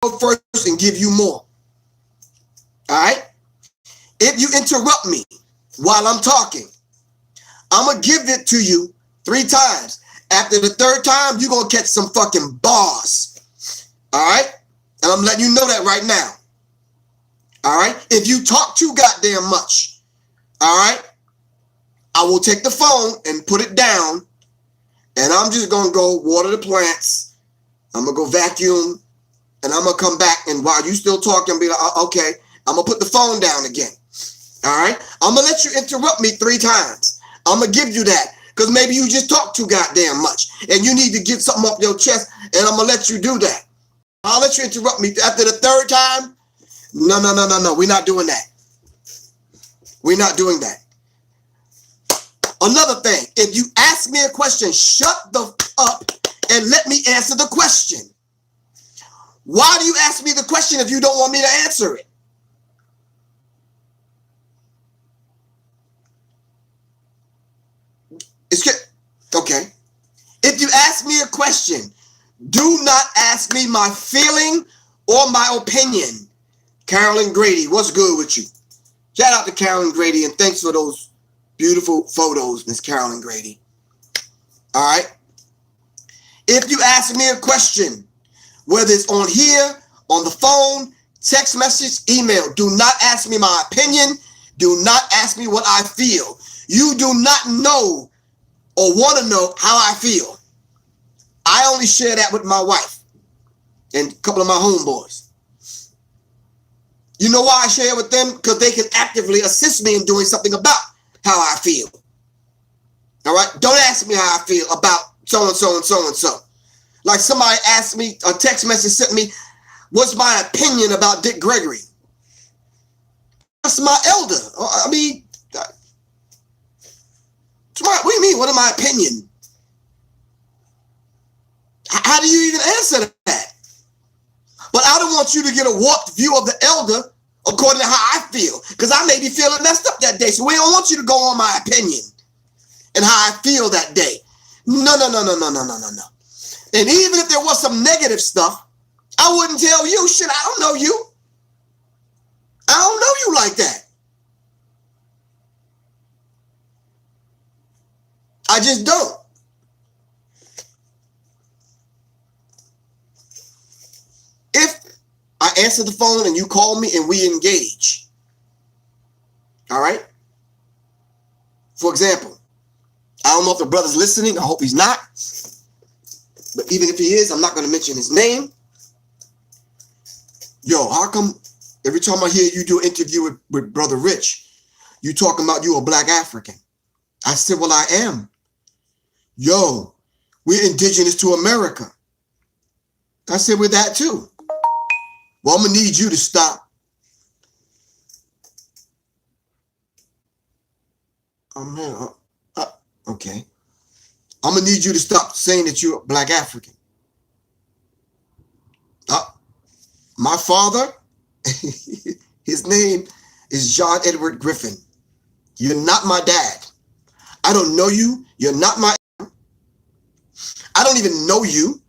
go first and give you more. All right? If you interrupt me while I'm talking, I'm going to give it to you 3 times. After the 3rd time, you're going to catch some fucking bars. All right? And I'm letting you know that right now. All right? If you talk too goddamn much, all right, I will take the phone and put it down, and I'm just going to go water the plants. I'm going to go vacuum, and I'm going to come back, and while you still talking, be like, okay, I'm going to put the phone down again. All right? I'm going to let you interrupt me 3 times. I'm going to give you that because maybe you just talk too goddamn much, and you need to get something off your chest, and I'm going to let you do that. I'll let you interrupt me after the 3rd time. No. We're not doing that. We're not doing that. Another thing, if you ask me a question, shut the f up and let me answer the question. Why do you ask me the question if you don't want me to answer it? Okay. If you ask me a question, do not ask me my feeling or my opinion. Carolyn Grady, what's good with you? Shout out to Carolyn Grady, and thanks for those beautiful photos, Miss Carolyn Grady. All right. If you ask me a question, whether it's on here, on the phone, text message, email, do not ask me my opinion. Do not ask me what I feel. You do not know or want to know how I feel. I only share that with my wife and a couple of my homeboys. You know why I share it with them? Because they can actively assist me in doing something about how I feel. All right? Don't ask me how I feel about so-and-so and so-and-so. Like somebody asked me, a text message sent me, what's my opinion about Dick Gregory? That's my elder. I mean, what do you mean? What is my opinion? How do you even answer that? But I don't want you to get a warped view of the elder according to how I feel, because I may be feeling messed up that day. So we don't want you to go on my opinion and how I feel that day. No. And even if there was some negative stuff, I wouldn't tell you. Shit, I don't know you. I don't know you like that. I just don't. If I answer the phone and you call me and we engage, all right? For example, I don't know if the brother's listening. I hope he's not. But even if he is, I'm not going to mention his name. Yo, how come every time I hear you do an interview with Brother Rich, you talking about you a black African? I said, well, I am. Yo, we're indigenous to America. I said, we're that too. Well, I'm going to need you to stop. Oh, man. Okay. I'm going to need you to stop saying that you're a black African. My father, his name is John Edward Griffin. You're not my dad. I don't know you. You're not my... I don't even know you.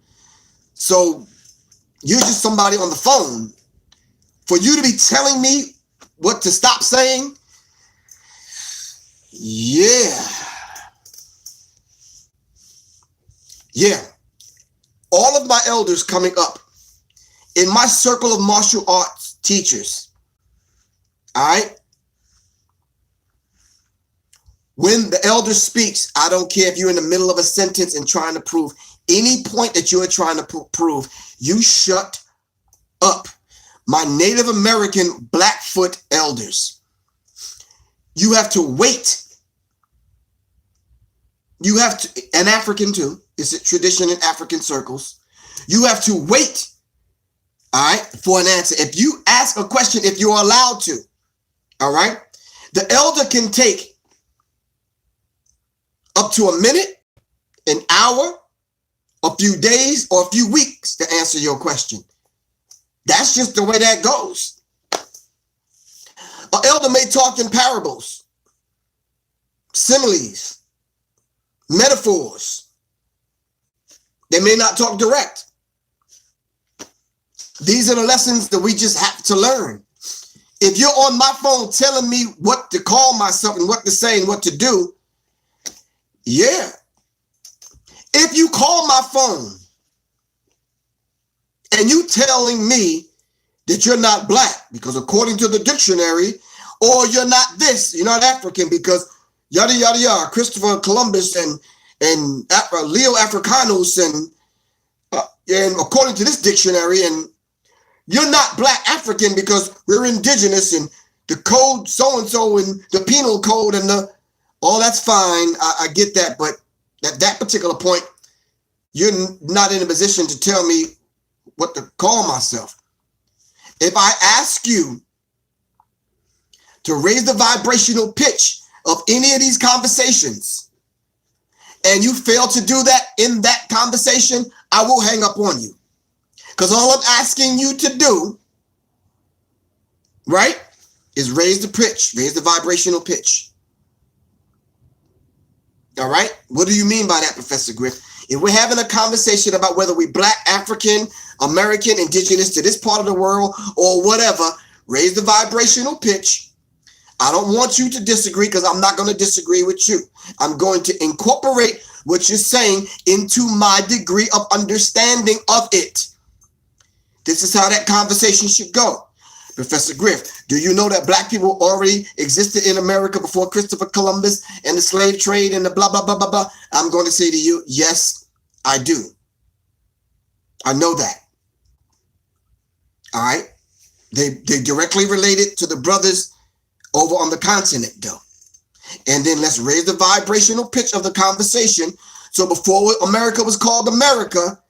So you're just somebody on the phone. For you to be telling me what to stop saying? Yeah. All of my elders coming up in my circle of martial arts teachers, all right? When the elder speaks, I don't care if you're in the middle of a sentence and trying to prove any point that you're trying to prove, you shut up. My Native American Blackfoot elders, you have to wait. You have to, and African too, it's a tradition in African circles. You have to wait, all right, for an answer. If you ask a question, if you're allowed to, all right, the elder can take up to a minute, an hour, a few days, or a few weeks to answer your question. That's just the way that goes. An elder may talk in parables, similes, metaphors. They may not talk direct. These are the lessons that we just have to learn. If you're on my phone telling me what to call myself and what to say and what to do, yeah. If you call my phone and you telling me that you're not black because according to the dictionary, or you're not this, you're not African because yada, yada, yada, Christopher Columbus and Leo Africanus and according to this dictionary, and you're not black African because we're indigenous and the code so-and-so and the penal code and that's fine. I get that. But at that particular point, you're not in a position to tell me what to call myself. If I ask you to raise the vibrational pitch of any of these conversations and you fail to do that in that conversation, I will hang up on you. Because all I'm asking you to do, right, is raise the pitch, raise the vibrational pitch. All right? What do you mean by that, Professor Griff? If we're having a conversation about whether we black, African, American, indigenous to this part of the world, or whatever, raise the vibrational pitch. I don't want you to disagree because I'm not going to disagree with you. I'm going to incorporate what you're saying into my degree of understanding of it. This is how that conversation should go. Professor Griff, do you know that black people already existed in America before Christopher Columbus and the slave trade and the blah, blah, blah, blah, blah? I'm going to say to you, yes, I do. I know that. All right. They directly related to the brothers over on the continent, though. And then let's raise the vibrational pitch of the conversation. So before America was called America,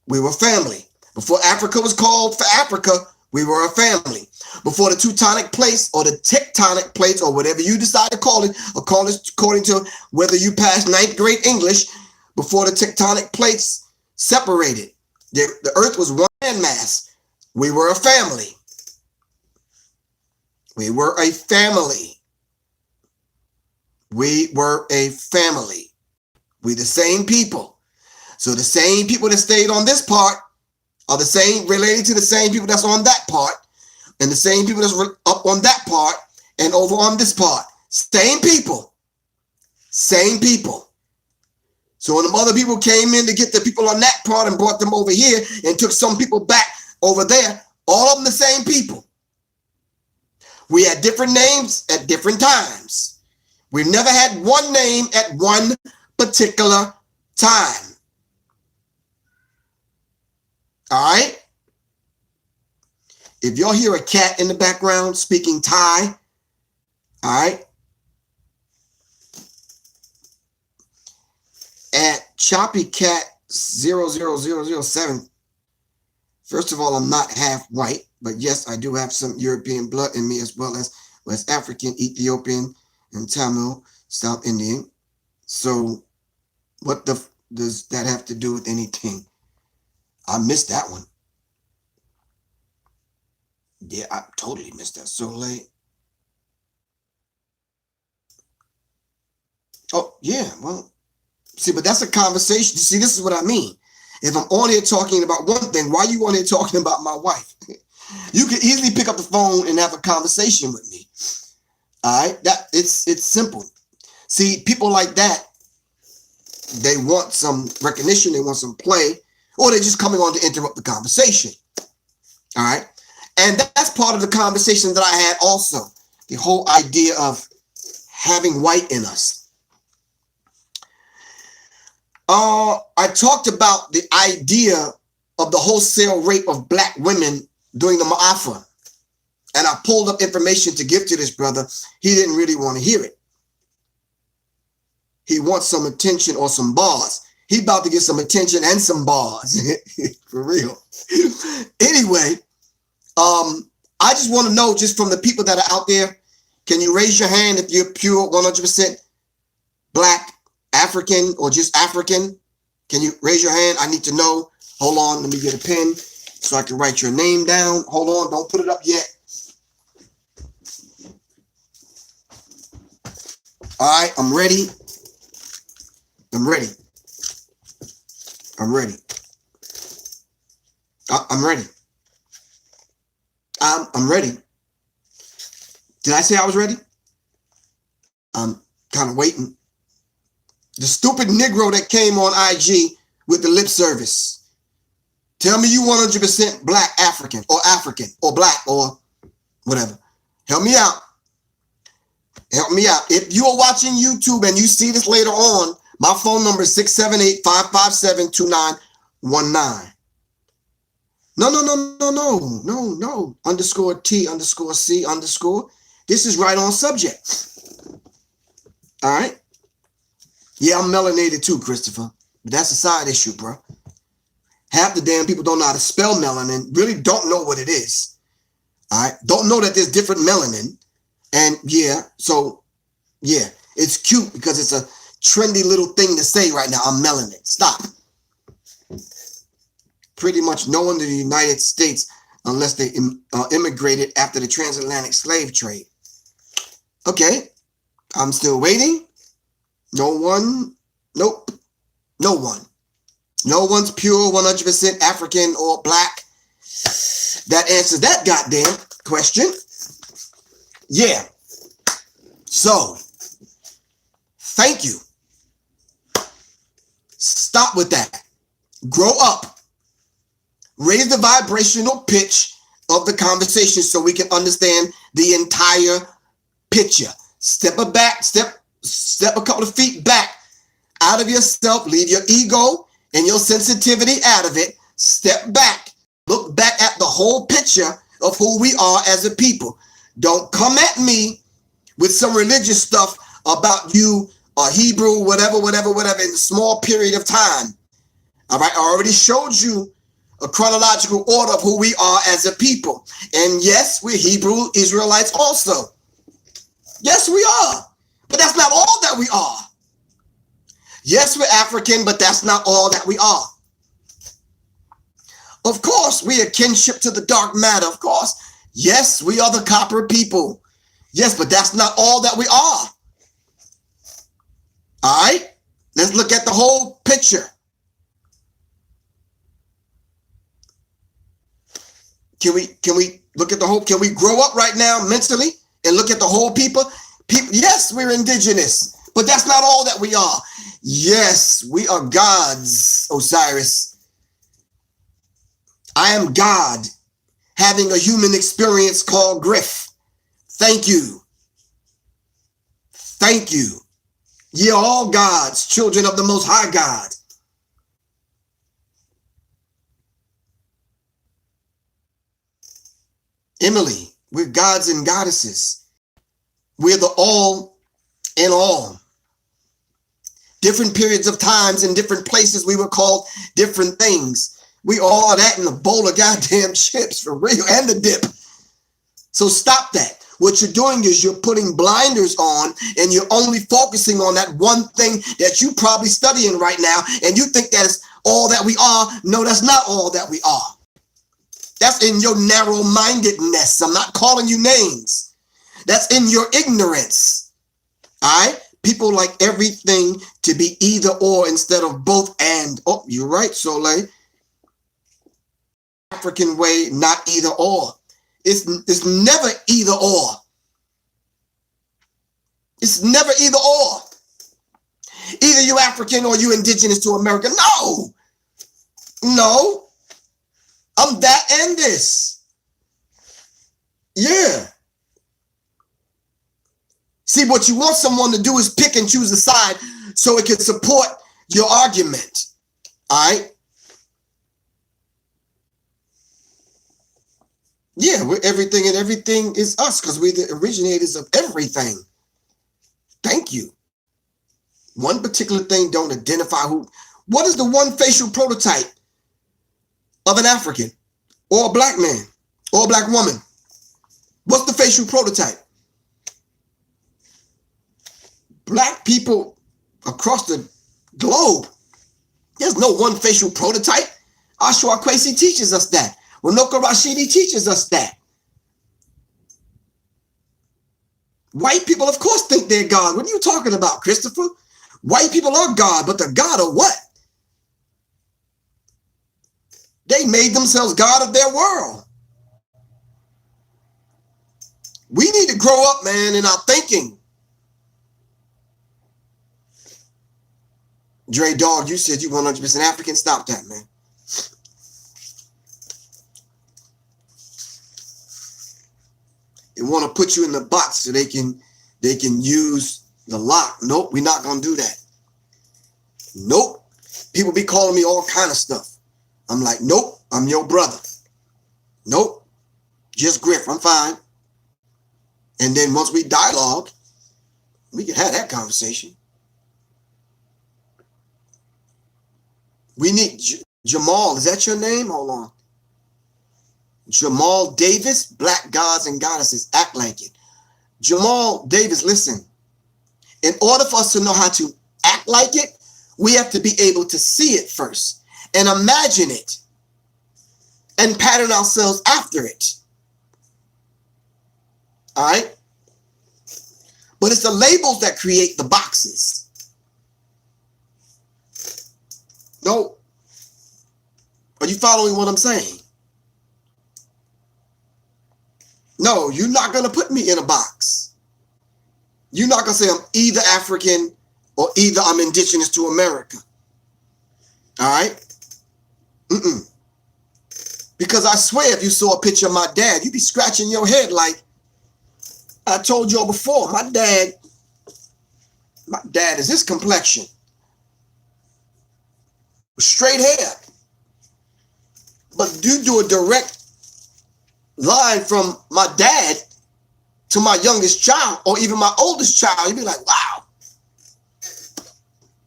we were family. Before Africa was called for Africa, we were a family. Before the Teutonic plates or the tectonic plates or whatever you decide to call it, or call it according to whether you passed 9th grade English, before the tectonic plates separated, the earth was one landmass. We were a family. We were a family. We were a family. We the same people. So the same people that stayed on this part are the same, related to the same people that's on that part, and the same people that's up on that part and over on this part. Same people. Same people. So when the other people came in to get the people on that part and brought them over here and took some people back over there, all of them the same people. We had different names at different times. We never had one name at one particular time. All right? If y'all hear a cat in the background speaking Thai, all right? At Choppy Cat 00007, first of all, I'm not half white, but yes, I do have some European blood in me as well as West African, Ethiopian, and Tamil, South Indian. So what does that have to do with anything? I missed that one. Yeah, I totally missed that. So late. Oh, yeah, well, see, but that's a conversation. See, this is what I mean. If I'm on here talking about one thing, why are you on here talking about my wife? You can easily pick up the phone and have a conversation with me. All right, it's simple. See, people like that, they want some recognition, they want some play, or they're just coming on to interrupt the conversation. All right, and that's part of the conversation that I had also. The whole idea of having white in us. I talked about the idea of the wholesale rape of black women during the Ma'afa. And I pulled up information to give to this brother. He didn't really want to hear it. He wants some attention or some bars. He about to get some attention and some bars. For real. Anyway, I just want to know, just from the people that are out there, can you raise your hand if you're pure 100% black, African, or just African? Can you raise your hand? I need to know. Hold on, let me get a pen so I can write your name down. Hold on, don't put it up yet. All right, I'm ready. I'm ready. I'm ready. I'm ready. I'm ready. Did I say I was ready? I'm kind of waiting. The stupid Negro that came on IG with the lip service. Tell me you 100% black African or black or whatever. Help me out. Help me out. If you are watching YouTube and you see this later on, my phone number is 678-557-2919. No. _T_C_. This is right on subject. All right. Yeah, I'm melanated too, Christopher. But that's a side issue, bro. Half the damn people don't know how to spell melanin, really don't know what it is. All right. Don't know that there's different melanin. And yeah, so yeah, it's cute because it's a trendy little thing to say right now. I'm melanin. Stop. Pretty much no one in the United States unless they immigrated after the transatlantic slave trade. Okay. I'm still waiting. No one. Nope. No one. No one's pure 100% African or black. That answers that goddamn question. Yeah. So, thank you. Stop with that. Grow up. Raise the vibrational pitch of the conversation so we can understand the entire picture. Step a couple of feet back out of yourself. Leave your ego and your sensitivity out of it. Step back. Look back at the whole picture of who we are as a people. Don't come at me with some religious stuff about you or Hebrew, whatever, in a small period of time. All right. I already showed you a chronological order of who we are as a people. And yes, we're Hebrew Israelites also. Yes, we are. But that's not all that we are. Yes, we're African, but that's not all that we are. Of course, we are kinship to the dark matter. Of course. Yes, we are the copper people. Yes, but that's not all that we are. All right. Let's look at the whole picture. Can we look at the whole? Can we grow up right now mentally and look at the whole people? Yes, we're indigenous, but that's not all that we are. Yes, we are gods, Osiris. I am God, having a human experience called Griff. Thank you. Thank you. Ye are all gods, children of the Most High God. Emily, we're gods and goddesses. We're the all in all. Different periods of times in different places, we were called different things. We all are that in a bowl of goddamn chips, for real, and the dip. So stop that. What you're doing is you're putting blinders on and you're only focusing on that one thing that you probably studying right now. And you think that's all that we are. No, that's not all that we are. That's in your narrow-mindedness. I'm not calling you names. That's in your ignorance. All right? People like everything to be either or instead of both and. Oh, you're right, Soleil. African way, not either or. It's never either or. It's never either or. Either you African or you indigenous to America. No. I'm that and this. Yeah. See, what you want someone to do is pick and choose a side so it can support your argument. All right? Yeah, we're everything and everything is us because we're the originators of everything. Thank you. One particular thing don't identify who. What is the one facial prototype of an African or a black man or a black woman? What's the facial prototype? Black people across the globe, there's no one facial prototype. Ashwa Kwesi teaches us that. Wanoka Rashidi teaches us that. White people, of course, think they're God. What are you talking about, Christopher? White people are God, but they're God of what? They made themselves God of their world. We need to grow up, man, in our thinking. Dre Dog, you said you 100% African. Stop that, man. They want to put you in the box so they can use the lock. Nope, we're not going to do that. Nope. People be calling me all kind of stuff. I'm like, nope, I'm your brother. Nope, just Griff, I'm fine. And then once we dialogue, we can have that conversation. We need Jamal. Is that your name? Hold on. Jamal Davis, Black Gods and Goddesses, act like it. Jamal Davis, listen. In order for us to know how to act like it, we have to be able to see it first and imagine it and pattern ourselves after it. All right? But it's the labels that create the boxes. No. Are you following what I'm saying? No, you're not going to put me in a box. You're not going to say I'm either African or either I'm indigenous to America. All right? Because I swear if you saw a picture of my dad, you'd be scratching your head like, I told you before, my dad is this complexion. Straight hair. But do a direct line from my dad to my youngest child or even my oldest child, you'd be like, wow.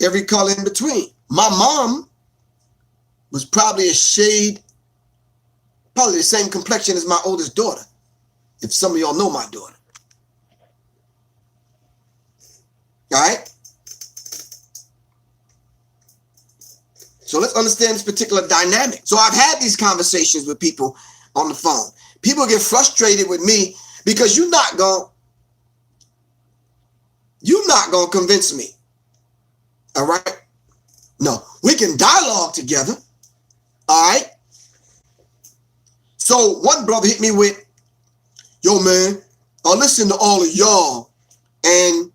Every color in between. My mom was probably a shade, probably the same complexion as my oldest daughter, if some of y'all know my daughter. All right? So let's understand this particular dynamic. So I've had these conversations with people on the phone. People get frustrated with me because you're not going to convince me. All right? No, we can dialogue together. All right? So one brother hit me with, yo, man, I listen to all of y'all and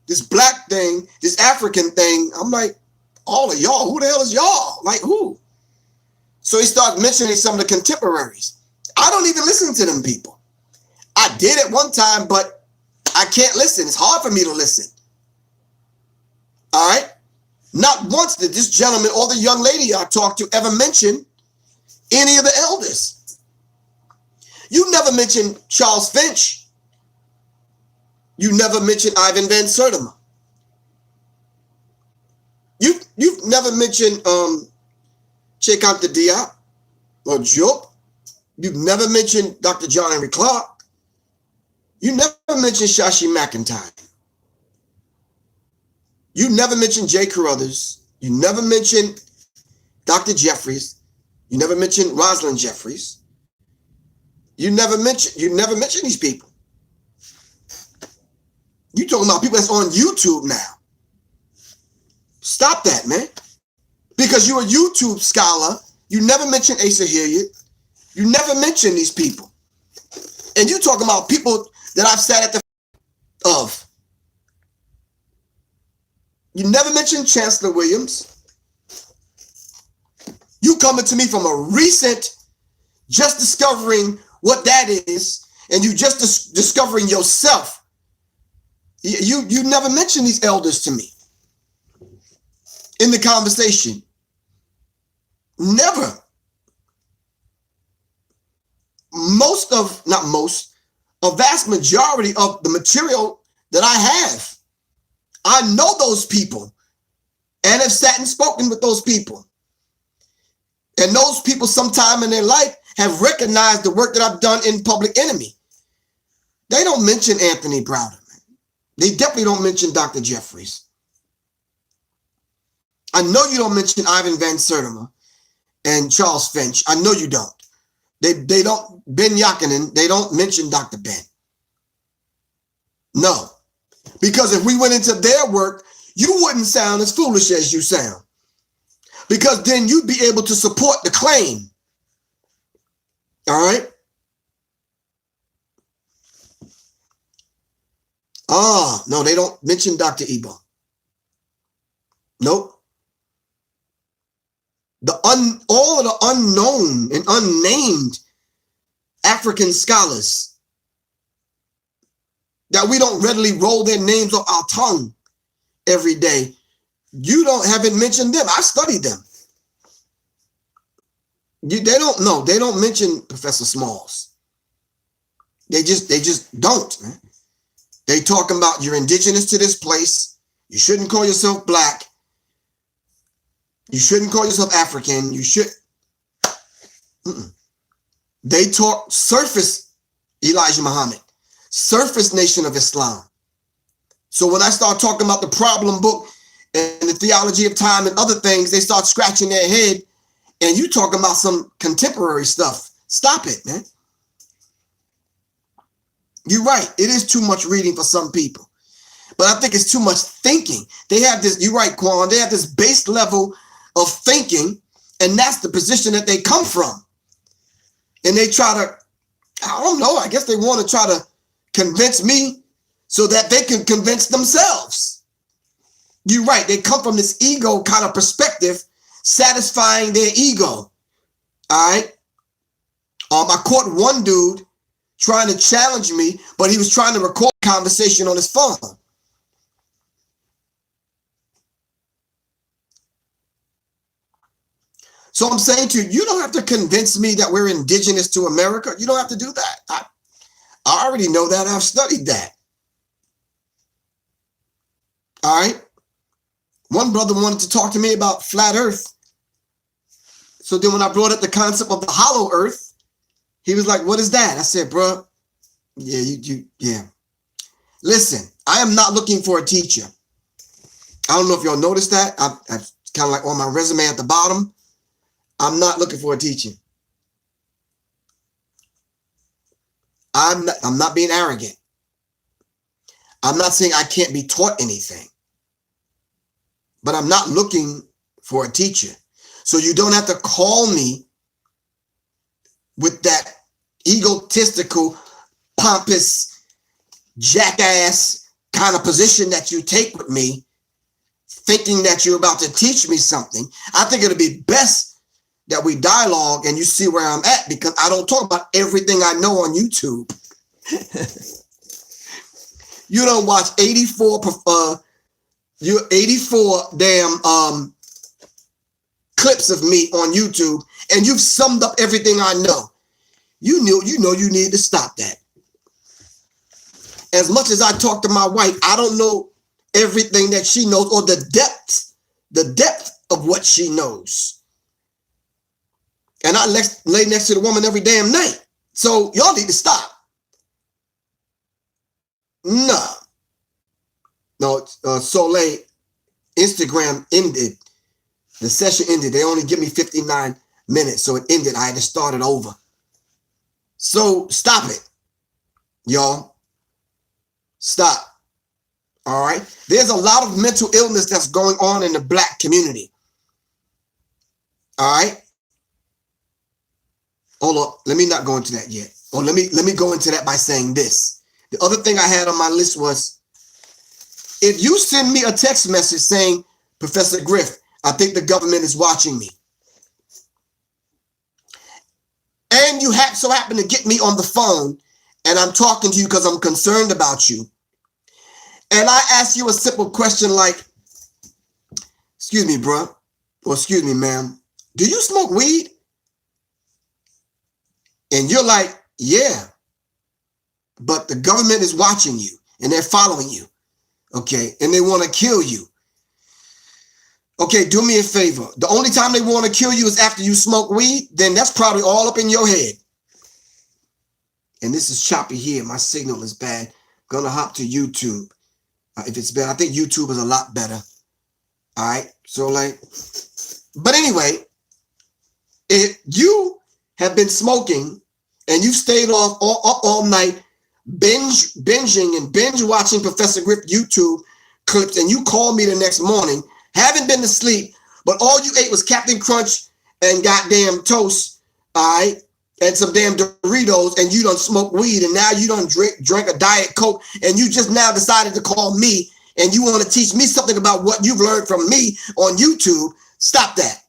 this black thing, this African thing. I'm like, all of y'all? Who the hell is y'all? Like who? So he started mentioning some of the contemporaries. I don't even listen to them people. I did at one time, but I can't listen. It's hard for me to listen. All right? Not once did this gentleman or the young lady I talked to ever mention any of the elders. You never mentioned Charles Finch. You never mentioned Ivan Van Sertima. You've never mentioned Cheikh Anta Diop or Diop. You've never mentioned Dr. John Henry Clark. You never mentioned Shashi McIntyre. You never mentioned J. Carruthers. You never mentioned Dr. Jeffries. You never mentioned Rosalind Jeffries. You never mentioned these people. You talking about people that's on YouTube now. Stop that, man. Because you're a YouTube scholar. You never mention Asa Hilliard. You never mention these people. And you talking about people that I've sat at the of. You never mentioned Chancellor Williams. You coming to me from a recent, just discovering what that is, and you just discovering yourself. You never mention these elders to me in the conversation. Never. A vast majority of the material that I have, I know those people and have sat and spoken with those people. And those people sometime in their life have recognized the work that I've done in Public Enemy. They don't mention Anthony Browder, man. They definitely don't mention Dr. Jeffries. I know you don't mention Ivan Van Sertima and Charles Finch. I know you don't. They don't, Ben Yakinen, they don't mention Dr. Ben. No. Because if we went into their work, you wouldn't sound as foolish as you sound. Because then you'd be able to support the claim. All right? Oh, no, they don't mention Dr. Ebo. Nope. All of the unknown and unnamed African scholars that we don't readily roll their names off our tongue every day, haven't mentioned them. I studied them. They don't know. They don't mention Professor Smalls. They just don't, man. They talking about you're indigenous to this place. You shouldn't call yourself black. You shouldn't call yourself African. You should. They talk surface Elijah Muhammad, surface Nation of Islam. So when I start talking about the problem book and the theology of time and other things, they start scratching their head, and you talking about some contemporary stuff. Stop it, man. You're right. It is too much reading for some people, but I think it's too much thinking. They have this, you're right, Quan, they have this base level of thinking, and that's the position that they come from. And they try to, I don't know, I guess they want to try to convince me so that they can convince themselves. You're right. They come from this ego kind of perspective, satisfying their ego. All right. I caught one dude trying to challenge me, but he was trying to record a conversation on his phone. So I'm saying to you, you don't have to convince me that we're indigenous to America. You don't have to do that. I already know that. I've studied that. All right. One brother wanted to talk to me about flat earth. So then when I brought up the concept of the hollow earth, he was like, what is that? I said, bro, yeah. Listen, I am not looking for a teacher. I don't know if y'all noticed that. I've kind of like on my resume at the bottom. I'm not looking for a teacher. I'm not being arrogant. I'm not saying I can't be taught anything, but I'm not looking for a teacher. So you don't have to call me with that egotistical, pompous, jackass kind of position that you take with me, thinking that you're about to teach me something. I think it'll be best that we dialogue and you see where I'm at, because I don't talk about everything I know on YouTube. You don't watch 84 damn clips of me on YouTube, and you've summed up everything I know. You need to stop that. As much as I talk to my wife, I don't know everything that she knows, or the depth of what she knows. And I lay next to the woman every damn night. So y'all need to stop. No, Soleil, Instagram ended. The session ended. They only give me 59 minutes. So it ended. I had to start it over. So stop it, y'all. Stop. All right. There's a lot of mental illness that's going on in the black community. All right. Hold up. Let me not go into that yet. Or let me go into that by saying this. The other thing I had on my list was, if you send me a text message saying, Professor Griff, I think the government is watching me, and you so happen to get me on the phone, and I'm talking to you because I'm concerned about you, and I ask you a simple question like, excuse me, bro, or excuse me, ma'am, do you smoke weed? And you're like, yeah, but the government is watching you and they're following you. Okay. And they want to kill you. Okay. Do me a favor. The only time they want to kill you is after you smoke weed. Then that's probably all up in your head. And this is choppy here. My signal is bad. Gonna hop to YouTube. If it's bad, I think YouTube is a lot better. All right. So but anyway, if you have been smoking and you've stayed up all night binging and binge watching Professor Griff YouTube clips, and you call me the next morning, haven't been to sleep, but all you ate was Captain Crunch and goddamn toast, all right, and some damn Doritos, and you don't smoke weed, and now you don't drink a Diet Coke, and you just now decided to call me, and you want to teach me something about what you've learned from me on YouTube. Stop that.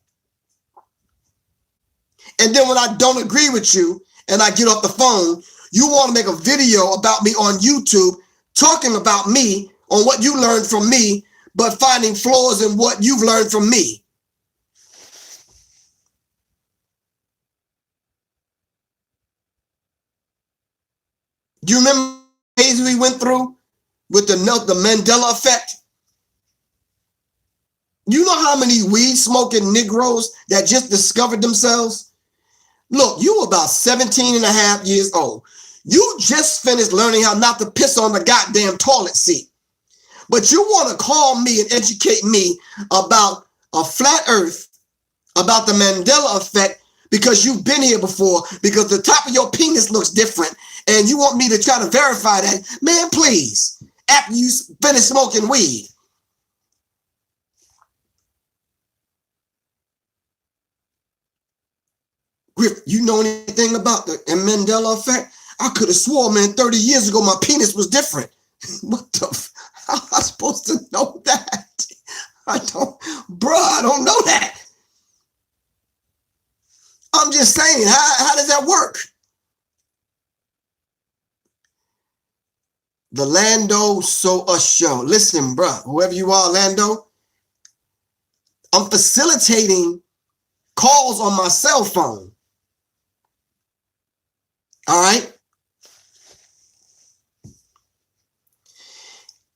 And then when I don't agree with you and I get off the phone, you want to make a video about me on YouTube talking about me on what you learned from me, but finding flaws in what you've learned from me. Do you remember the days we went through with the Mandela effect? You know how many weed smoking Negroes that just discovered themselves? Look, you were about 17 and a half years old. You just finished learning how not to piss on the goddamn toilet seat. But you want to call me and educate me about a flat earth, about the Mandela effect, because you've been here before, because the top of your penis looks different, and you want me to try to verify that. Man, please, after you finish smoking weed. Griff, you know anything about the Mandela effect? I could have swore, man, 30 years ago, my penis was different. What the how am I supposed to know that? I don't know that. I'm just saying, how does that work? The Lando So Us Show. Listen, bruh, whoever you are, Lando, I'm facilitating calls on my cell phone. All right?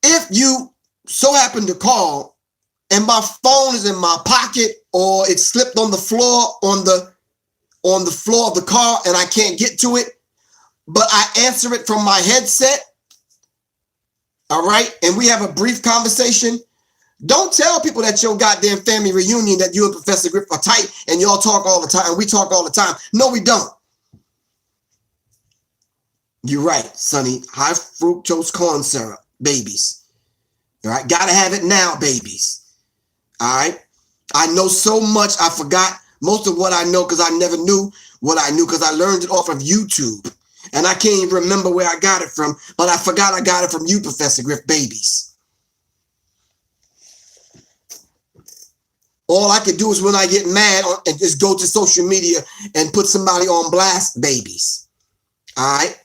If you so happen to call and my phone is in my pocket or it slipped on the floor on the floor of the car and I can't get to it, but I answer it from my headset, all right, and we have a brief conversation, don't tell people that your goddamn family reunion that you and Professor Griff are tight and y'all talk all the time and we talk all the time. No, we don't. You're right, Sonny. High fructose corn syrup, babies. All right, gotta have it now, babies. All right. I know so much. I forgot most of what I know because I never knew what I knew because I learned it off of YouTube. And I can't even remember where I got it from, but I forgot I got it from you, Professor Griff, babies. All I could do is when I get mad and just go to social media and put somebody on blast, babies. All right.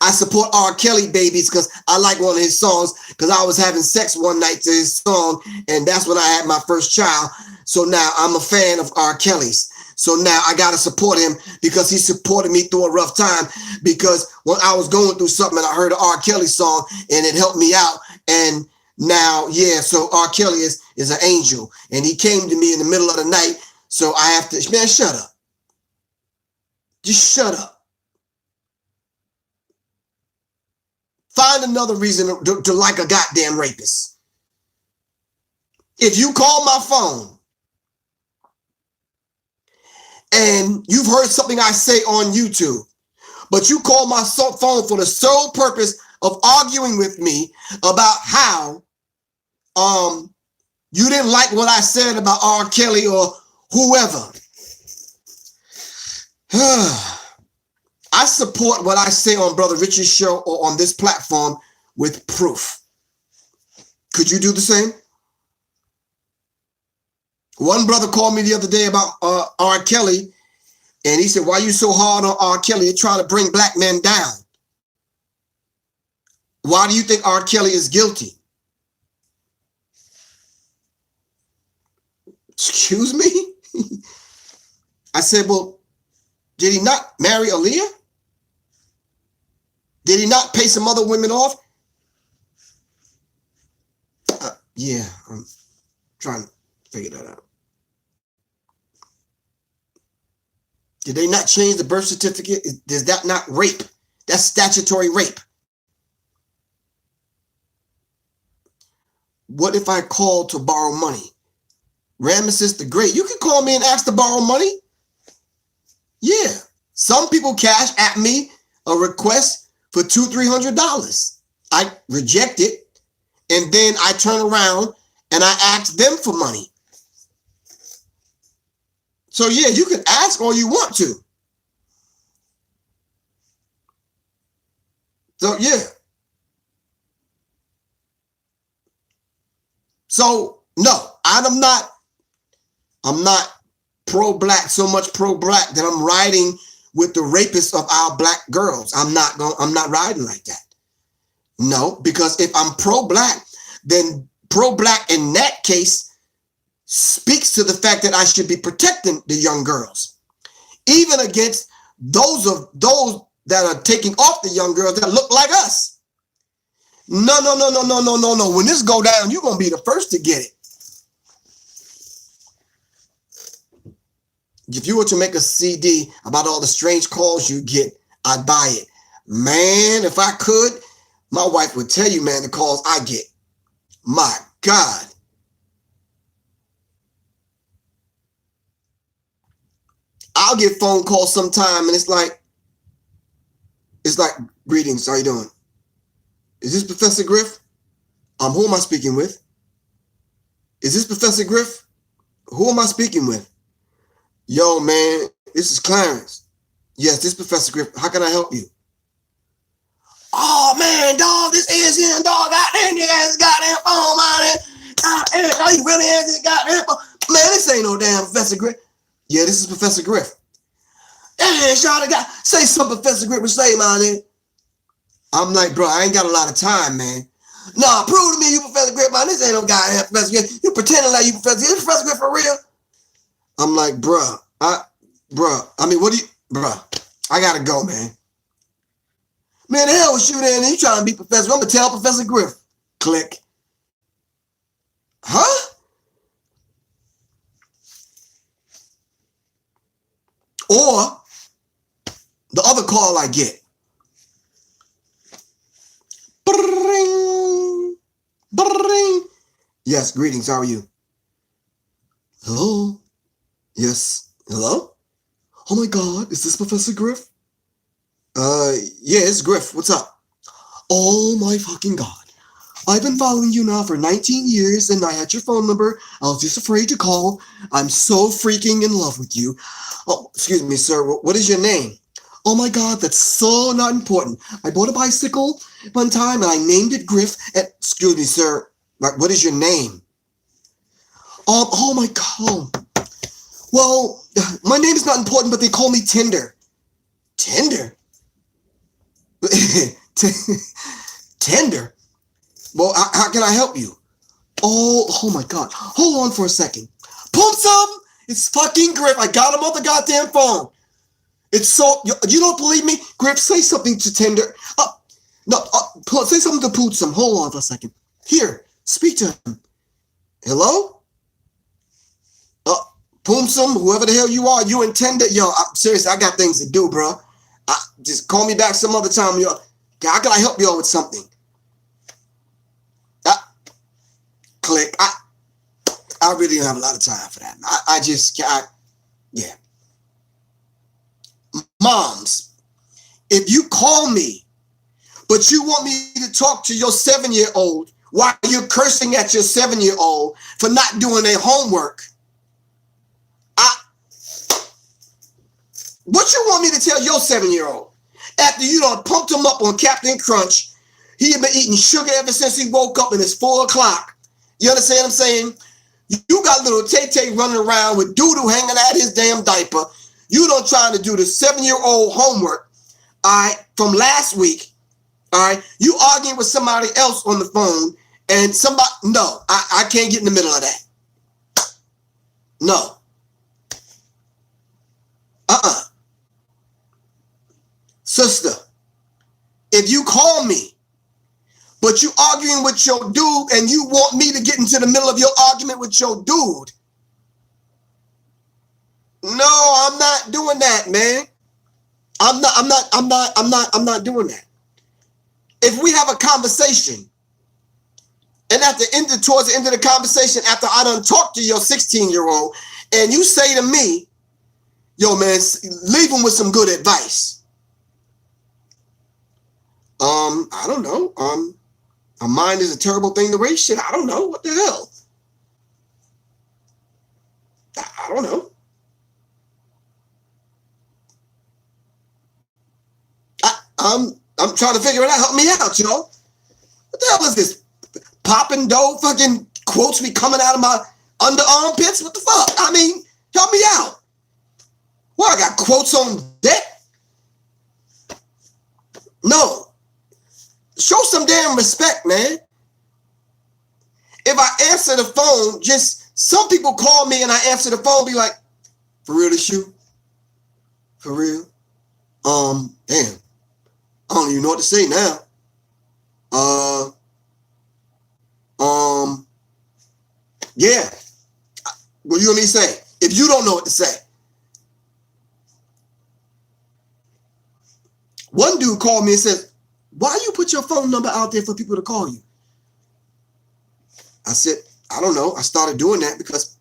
I support R. Kelly, babies, because I like one of his songs because I was having sex one night to his song, and that's when I had my first child. So now I'm a fan of R. Kelly's. So now I got to support him because he supported me through a rough time, because when I was going through something and I heard an R. Kelly song and it helped me out. And now, yeah, so R. Kelly is an angel, and he came to me in the middle of the night. So I have to, man, shut up. Just shut up. Find another reason to like a goddamn rapist. If you call my phone and you've heard something I say on YouTube, but you call my phone for the sole purpose of arguing with me about how you didn't like what I said about R. Kelly or whoever. I support what I say on Brother Richard's show or on this platform with proof. Could you do the same? One brother called me the other day about R. Kelly, and he said, why are you so hard on R. Kelly? You're trying to bring black men down. Why do you think R. Kelly is guilty? Excuse me? I said, well, did he not marry Aaliyah? Did he not pay some other women off? Yeah, I'm trying to figure that out. Did they not change the birth certificate? Is that not rape? That's statutory rape. What if I called to borrow money? Ramesses the Great. You can call me and ask to borrow money. Yeah. Some people cash at me a request for $200-300. I reject it, and then I turn around and I ask them for money. So yeah, you can ask all you want to. So yeah. So no, I'm not pro-black, so much pro-black that I'm riding with the rapists of our black girls. I'm not riding like that. No, because if I'm pro-black, then pro-black in that case speaks to the fact that I should be protecting the young girls, even against those that are taking off the young girls that look like us. No. When this go down, you're gonna be the first to get it. If you were to make a CD about all the strange calls you get, I'd buy it. Man, if I could, my wife would tell you, man, the calls I get. My God. I'll get phone calls sometime and it's like, greetings, how you doing? Is this Professor Griff? Who am I speaking with? Is this Professor Griff? Who am I speaking with? Yo, man, this is Clarence. Yes, this is Professor Griff. How can I help you? Oh, man, dog, this is him, dog. Goddamn, you guys goddamn phone, man. Goddamn, he really has this goddamn phone. Man, this ain't no damn Professor Griff. Yeah, this is Professor Griff. Hey, Charlotte, say something Professor Griff would say, man. I'm like, bro, I ain't got a lot of time, man. Nah, prove to me you Professor Griff, man. This ain't no goddamn Professor Griff. You pretending like you Professor Griff. Is Professor Griff for real? I'm like, bruh, I mean, I gotta go, man. Man, the hell with you then? You trying to be Professor? I'm gonna tell Professor Griff. Click. Huh? Or the other call I get. Bring, bring. Yes, greetings. How are you? Hello? Yes. Hello? Oh my God, is this Professor Griff? Yeah, it's Griff. What's up? Oh my fucking God. I've been following you now for 19 years and I had your phone number. I was just afraid to call. I'm so freaking in love with you. Oh, excuse me, sir. What is your name? Oh my God, that's so not important. I bought a bicycle one time and I named it Griff. And, excuse me, sir. What is your name? Oh my God. Well, my name is not important, but they call me Tinder. Tinder? Tinder? Well, how can I help you? Oh my God. Hold on for a second. Poomsum! It's fucking Griff. I got him on the goddamn phone. It's so, you don't believe me? Griff, say something to Tinder. Say something to Poomsum. Hold on for a second. Here, speak to him. Hello? Poomsum, whoever the hell you are, you intend it. Yo, seriously, I got things to do, bro. Just call me back some other time. Yo, how can I help y'all with something? Click. I really don't have a lot of time for that. Yeah. Moms, if you call me, but you want me to talk to your 7-year-old while you're cursing at your 7-year-old for not doing their homework, what you want me to tell your 7-year-old? After you done pumped him up on Captain Crunch, he had been eating sugar ever since he woke up and it's 4 o'clock. You understand what I'm saying? You got little Tay-Tay running around with doo-doo hanging out his damn diaper. You done trying to do the 7-year-old homework, all right, from last week, all right? You arguing with somebody else on the phone and I can't get in the middle of that. No. Sister, if you call me, but you arguing with your dude and you want me to get into the middle of your argument with your dude, no, I'm not doing that, man. I'm not doing that. If we have a conversation and towards the end of the conversation, after I done talked to your 16-year-old and you say to me, yo, man, leave him with some good advice. I don't know. A mind is a terrible thing to waste. Shit, I don't know. What the hell? I don't know. I'm trying to figure it out. Help me out, yo. What the hell is this? Popping dough fucking quotes be coming out of my underarm pits? What the fuck? I mean, help me out. Well, I got quotes on deck? No. Show some damn respect, man. If I answer the phone, just some people call me and I answer the phone, be like, for real this you? For real? Damn. I don't even know what to say now. Yeah. What you want me to say? If you don't know what to say. One dude called me and said, why you put your phone number out there for people to call you? I said, I don't know. I started doing that because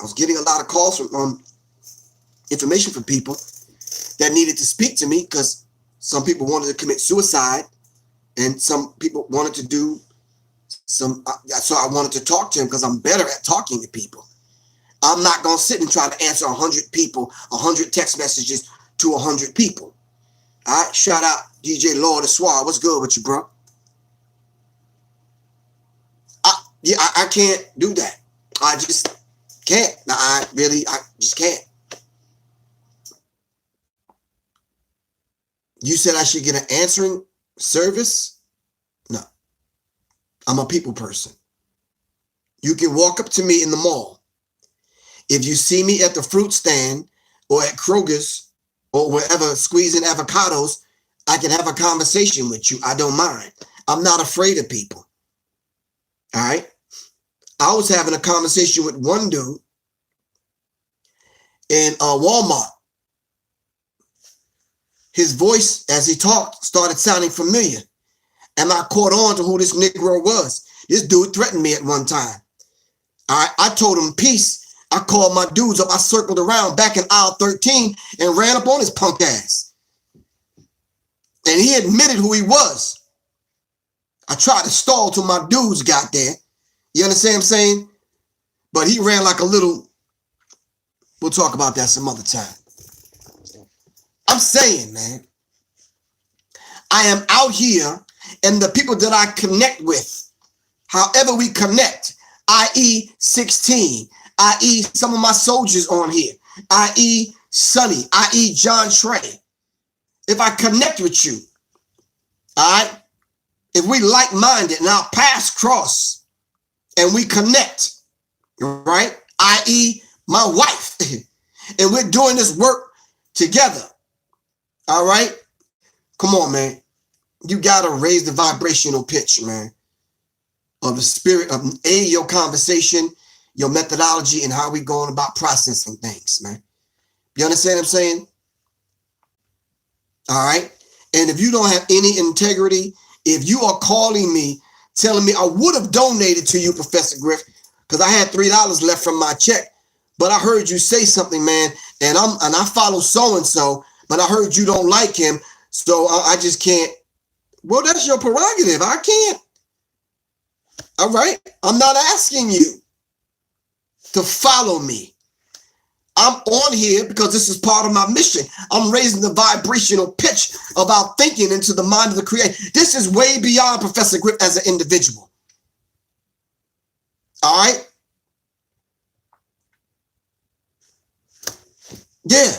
I was getting a lot of calls from information from people that needed to speak to me because some people wanted to commit suicide and some people wanted to do some. So I wanted to talk to him because I'm better at talking to people. I'm not going to sit and try to answer 100 people, 100 text messages to 100 people. All right. Shout out DJ Lord of Swar. What's good with you, bro? I can't do that. I just can't. I just can't. You said I should get an answering service? No. I'm a people person. You can walk up to me in the mall. If you see me at the fruit stand or at Kroger's or wherever squeezing avocados, I can have a conversation with you. I don't mind. I'm not afraid of people. All right. I was having a conversation with one dude in Walmart. His voice, as he talked, started sounding familiar. And I caught on to who this Negro was. This dude threatened me at one time. All right. I told him peace. I called my dudes up. I circled around back in aisle 13 and ran up on his punk ass. And he admitted who he was. I tried to stall till my dudes got there. You understand what I'm saying? But he ran like a little. We'll talk about that some other time. I'm saying, man, I am out here and the people that I connect with, however we connect, i.e. 16, i.e. some of my soldiers on here, i.e. Sonny, i.e. John Trey. If I connect with you, all right, if we like-minded and our paths cross and we connect, right, i.e. my wife, and we're doing this work together, all right, come on, man. You got to raise the vibrational pitch, man, of the spirit of your conversation, your methodology, and how we going about processing things, man. You understand what I'm saying? All right. And if you don't have any integrity, if you are calling me, telling me I would have donated to you, Professor Griff, because I had $3 left from my check, but I heard you say something, man, and I follow so-and-so, but I heard you don't like him, so I just can't. Well, that's your prerogative. I can't. All right. I'm not asking you to follow me. I'm on here because this is part of my mission. I'm raising the vibrational pitch of our thinking into the mind of the creator. This is way beyond Professor Griff as an individual. All right? Yeah.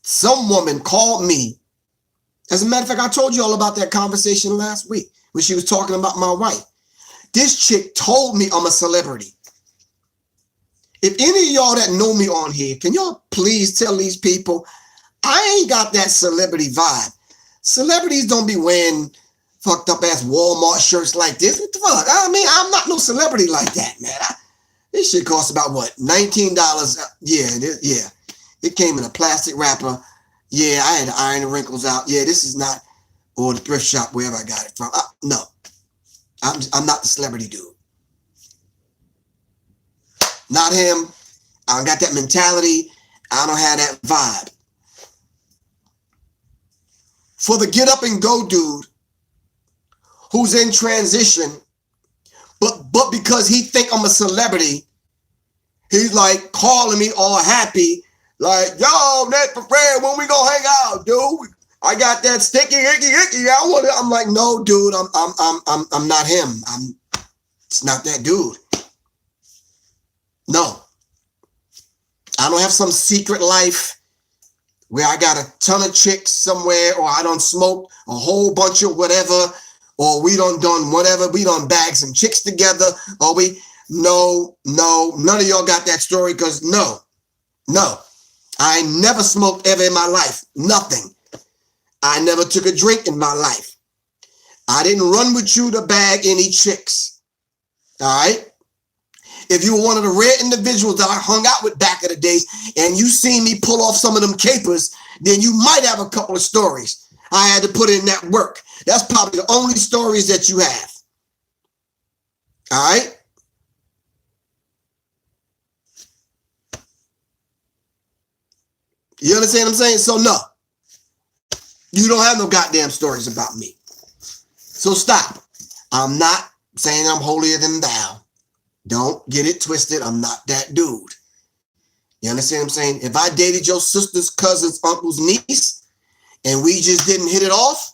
Some woman called me. As a matter of fact, I told you all about that conversation last week when she was talking about my wife. This chick told me I'm a celebrity. If any of y'all that know me on here, can y'all please tell these people, I ain't got that celebrity vibe. Celebrities don't be wearing fucked up ass Walmart shirts like this. What the fuck? I mean, I'm not no celebrity like that, man. This shit costs about what? $19. Yeah. It came in a plastic wrapper. Yeah, I had to iron the wrinkles out. Yeah, this is not, or the thrift shop, wherever I got it from. No, I'm not the celebrity dude. Not him. I don't got that mentality. I don't have that vibe. For the get up and go dude who's in transition, but because he think I'm a celebrity, he's like calling me all happy Like, yo, that's for Fred, when we gonna hang out, dude? I got that sticky, icky. I want it. I'm like, no, dude, I'm not him. It's not that dude. No. I don't have some secret life where I got a ton of chicks somewhere, or I done smoked a whole bunch of whatever, or we done whatever, we done bagged some chicks together, or no, none of y'all got that story, because no, I never smoked ever in my life, nothing. I never took a drink in my life. I didn't run with you to bag any chicks, all right? If you were one of the rare individuals that I hung out with back in the days and you seen me pull off some of them capers, then you might have a couple of stories. I had to put in that work. That's probably the only stories that you have. All right? You understand what I'm saying? So no, you don't have no goddamn stories about me. So stop. I'm not saying I'm holier than thou. Don't get it twisted. I'm not that dude. You understand what I'm saying? If I dated your sister's cousin's uncle's niece and we just didn't hit it off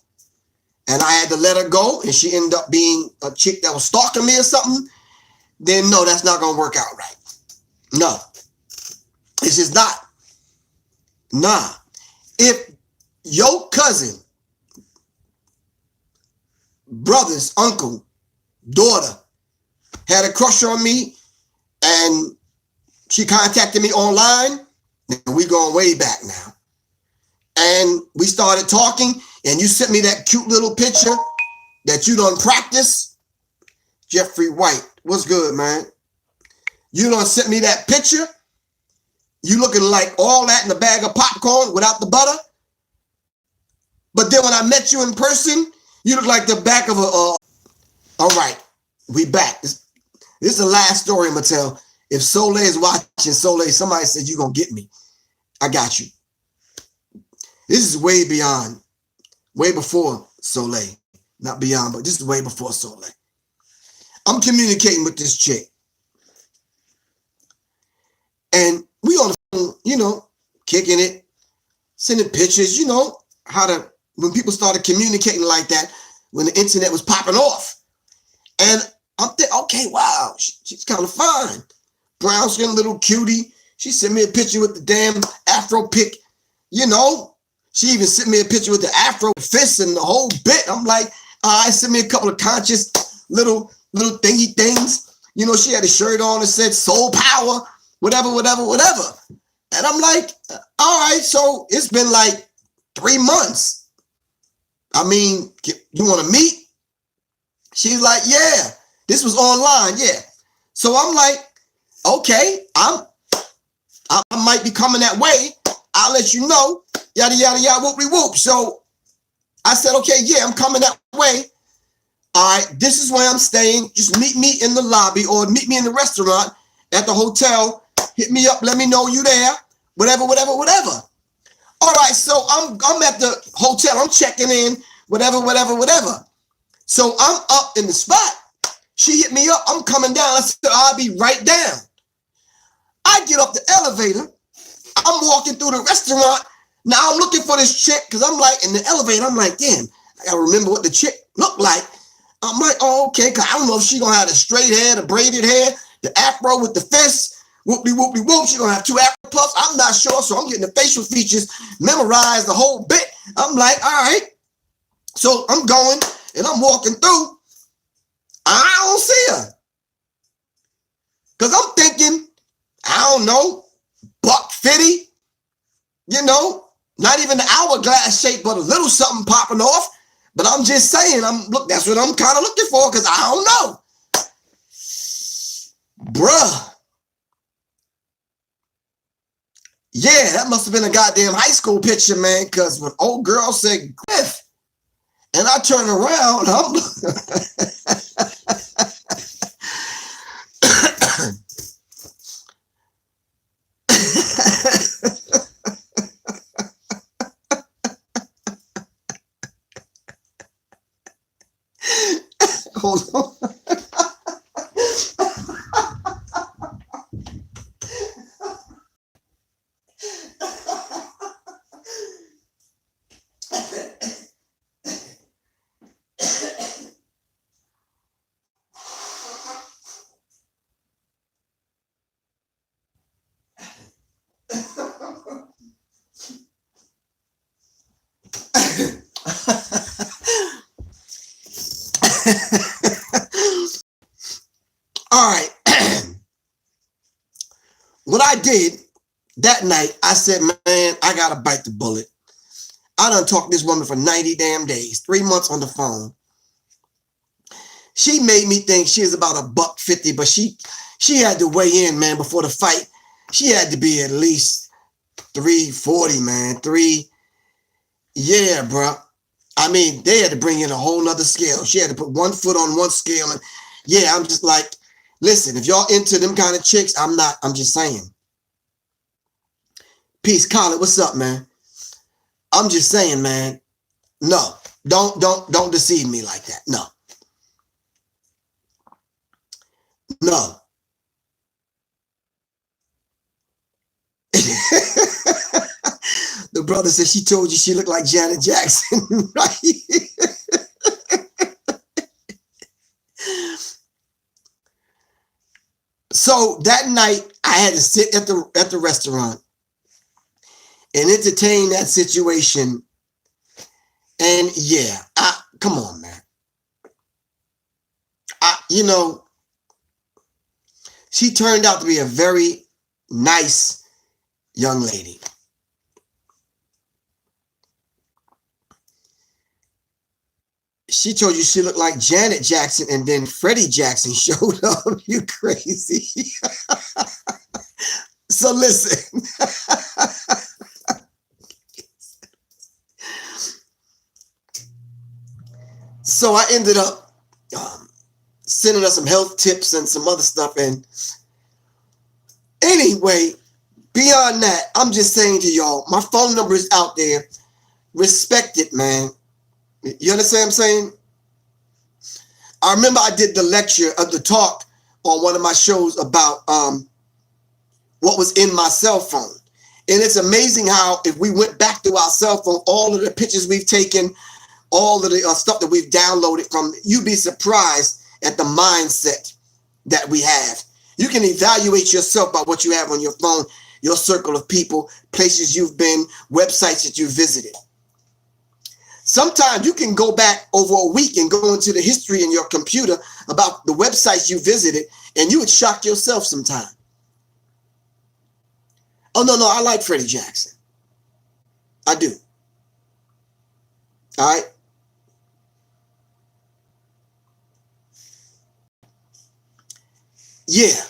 and I had to let her go and she ended up being a chick that was stalking me or something, then no, that's not going to work out right. No, it's just not. Nah. If your cousin, brother's uncle, daughter had a crush on me and she contacted me online, and we going way back now, and we started talking and you sent me that cute little picture that you done practice, Jeffrey White, what's good, man? You done sent me that picture, you looking like all that in a bag of popcorn without the butter, but then when I met you in person, you look like the back of a, all right, we back. This is the last story I'm going to tell. If Soleil is watching, Soleil, somebody said you're going to get me. I got you. This is way beyond, way before Soleil. Not beyond, but this is way before Soleil. I'm communicating with this chick. And we on the phone, you know, kicking it, sending pictures, you know, when people started communicating like that, when the internet was popping off. And I'm thinking, okay, wow, she's kind of fine. Brown skin, little cutie. She sent me a picture with the damn afro pick, you know. She even sent me a picture with the afro fists and the whole bit. I'm like, all right, sent me a couple of conscious little thingy things. You know, she had a shirt on that said soul power, whatever. And I'm like, all right, so it's been like 3 months. I mean, you want to meet? She's like, yeah. This was online, yeah. So I'm like, okay, I might be coming that way. I'll let you know. Yada, yada, yada, whoopty whoop. So I said, okay, yeah, I'm coming that way. All right, this is where I'm staying. Just meet me in the lobby or meet me in the restaurant at the hotel. Hit me up, let me know you there. Whatever. All right, so I'm at the hotel. I'm checking in, whatever. So I'm up in the spot. She hit me up. I'm coming down. I said, I'll be right down. I get up the elevator. I'm walking through the restaurant. Now I'm looking for this chick because I'm like, in the elevator, I'm like, damn, I got to remember what the chick looked like. I'm like, oh, okay, because I don't know if she going to have the straight hair, the braided hair, the afro with the fist, whoopty whoop. She going to have 2 afro puffs. I'm not sure, so I'm getting the facial features memorized, the whole bit. I'm like, all right. So I'm going and I'm walking through. I don't see her. Because I'm thinking, I don't know, $150, you know, not even the hourglass shape, but a little something popping off. But I'm just saying, that's what I'm kind of looking for, because I don't know. Bruh. Yeah, that must have been a goddamn high school picture, man, because when old girl said Griff, and I turn around, I'm hold on. All right. What I did that night, I said, man, I got to bite the bullet. I done talked to this woman for 90 damn days, 3 months on the phone. She made me think she was about $150, but she had to weigh in, man, before the fight. She had to be at least 340, man. Yeah, bro. I mean, they had to bring in a whole nother scale. She had to put one foot on one scale. And yeah, I'm just like, listen, if y'all into them kind of chicks, I'm not. I'm just saying. Peace, Colin. What's up, man? I'm just saying, man. No, don't deceive me like that. No. No. The brother said she told you she looked like Janet Jackson, right? So that night I had to sit at the restaurant and entertain that situation. And yeah, come on, man. She turned out to be a very nice young lady. She told you she looked like Janet Jackson, and then Freddie Jackson showed up. You crazy. So listen. So I ended up sending her some health tips and some other stuff. And anyway, beyond that, I'm just saying to y'all, my phone number is out there. Respect it, man. You understand what I'm saying? I remember I did the lecture of the talk on one of my shows about what was in my cell phone. And it's amazing how if we went back to our cell phone, all of the pictures we've taken, all of the stuff that we've downloaded from, you'd be surprised at the mindset that we have. You can evaluate yourself by what you have on your phone, your circle of people, places you've been, websites that you visited. Sometimes you can go back over a week and go into the history in your computer about the websites you visited, and you would shock yourself sometime. Oh, no, I like Freddie Jackson. I do. All right. Yeah.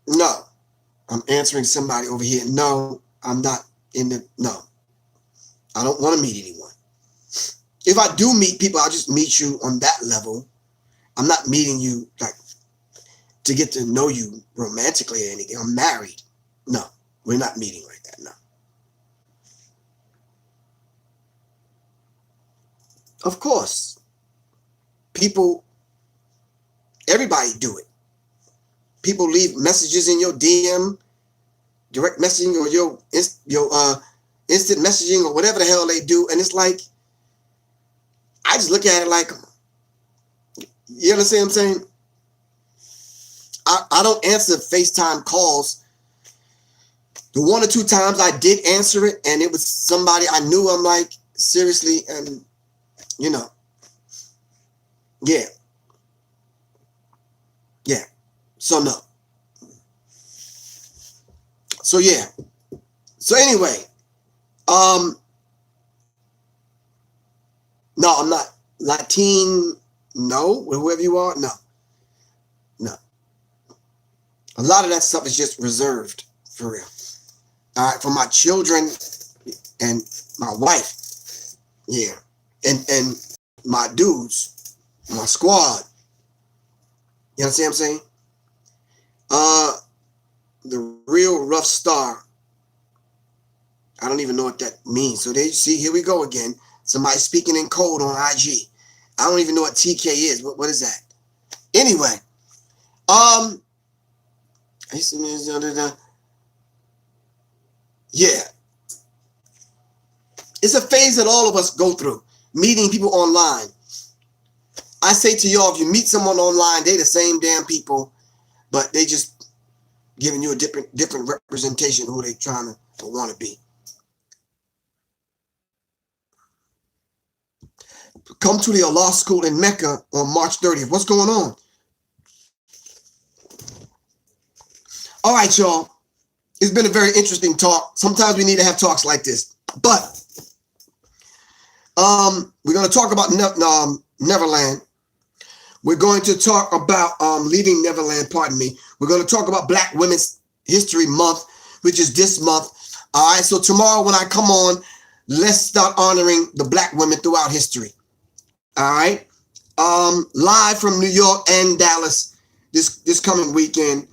No. I'm answering somebody over here. No, I'm not no. I don't want to meet anyone. If I do meet people, I'll just meet you on that level. I'm not meeting you like to get to know you romantically or anything. I'm married. No, we're not meeting like that. No. Of course. People, everybody do it. People leave messages in your DM, direct messaging, or your instant messaging, or whatever the hell they do. And it's like, I just look at it like, you understand what I'm saying? I don't answer FaceTime calls. The 1 or 2 times I did answer it, and it was somebody I knew, I'm like, seriously, and yeah. So no. So yeah. So anyway, no, I'm not Latin. No, whoever you are, no. A lot of that stuff is just reserved for real. All right, for my children and my wife, yeah, and my dudes, my squad. You understand what I'm saying? The real rough star. I don't even know what that means. So they see, here we go again. Somebody speaking in code on IG. I don't even know what TK is. What is that? Anyway, yeah. It's a phase that all of us go through, meeting people online. I say to y'all, if you meet someone online, they the same damn people, but they just giving you a different representation of who they trying to want to be. come to the Allah School in Mecca on March 30th. What's going on? All right, y'all. It's been a very interesting talk. Sometimes we need to have talks like this. But we're going to talk about Neverland. We're going to talk about leaving Neverland, pardon me. We're going to talk about Black Women's History Month, which is this month. All right, so tomorrow when I come on, let's start honoring the Black women throughout history. All right, live from New York and Dallas this coming weekend.